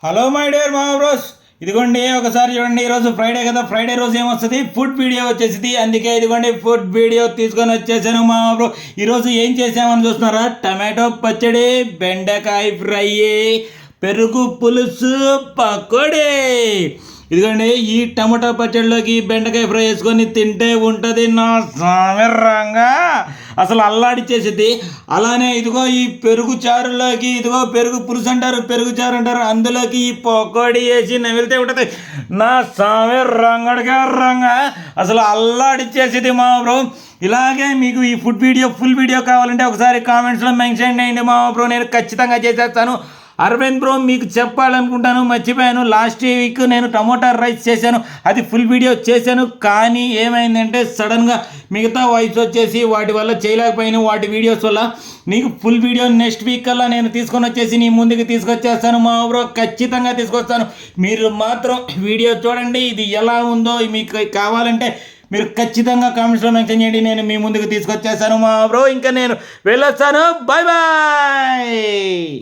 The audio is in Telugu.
హలో మై డియర్ మా బ్రోస్, ఇదిగోండి ఒకసారి చూడండి. ఈరోజు ఫ్రైడే కదా, ఫ్రైడే రోజు ఏమొస్తుంది, ఫుడ్ వీడియో వచ్చేసింది. అందుకే ఇదిగోండి ఫుడ్ వీడియో తీసుకొని వచ్చేసాను మా బ్రో. ఈరోజు ఏం చేసామని చూస్తున్నారా? టమాటో పచ్చడి, బెండకాయ ఫ్రై, పెరుగు పులుసు, పకోడీ. ఇదిగోండి ఈ టమాటా పచ్చడిలోకి బెండకాయ ఫ్రై వేసుకొని తింటే ఉంటుంది నా సామెర్రంగా, అసలు అల్లాడిచ్చేసింది. అలానే ఇదిగో ఈ పెరుగు చారులోకి, ఇదిగో పెరుగు పులుసు అంటారు, పెరుగు చారు అంటారు, అందులోకి ఈ పకోడీ వేసి నమిలితే ఉంటుంది నా సామెర్రంగడిగా రంగా, అసలు అల్లాడిచ్చేసింది మా బ్రో. ఇలాగే మీకు ఈ ఫుడ్ వీడియో ఫుల్ వీడియో కావాలంటే ఒకసారి కామెంట్స్లో మెన్షన్ చేయండి మా బ్రో, నేను ఖచ్చితంగా చేసేస్తాను. అరవింద్ బ్రో, మీకు చెప్పాలనుకుంటాను, మర్చిపోయాను. లాస్ట్ వీక్ నేను టమోటా రైస్ చేశాను, అది ఫుల్ వీడియో చేశాను. కానీ ఏమైందంటే సడన్గా మిగతా వాయిస్ వచ్చేసి వాటి వల్ల చేయలేకపోయాను, వాటి వీడియోస్ వల్ల. నీకు ఫుల్ వీడియో నెక్స్ట్ వీక్ కల్లా నేను తీసుకొని వచ్చేసి నీ ముందుకు తీసుకొచ్చేస్తాను మా బ్రో, ఖచ్చితంగా తీసుకొస్తాను. మీరు మాత్రం వీడియో చూడండి, ఇది ఎలా ఉందో మీకు కావాలంటే మీరు ఖచ్చితంగా కామెంట్స్లో మెన్షన్ చేయండి, నేను మీ ముందుకు తీసుకొచ్చేస్తాను మా బ్రో. ఇంకా నేను వెళ్ళొస్తాను, బాయ్ బాయ్.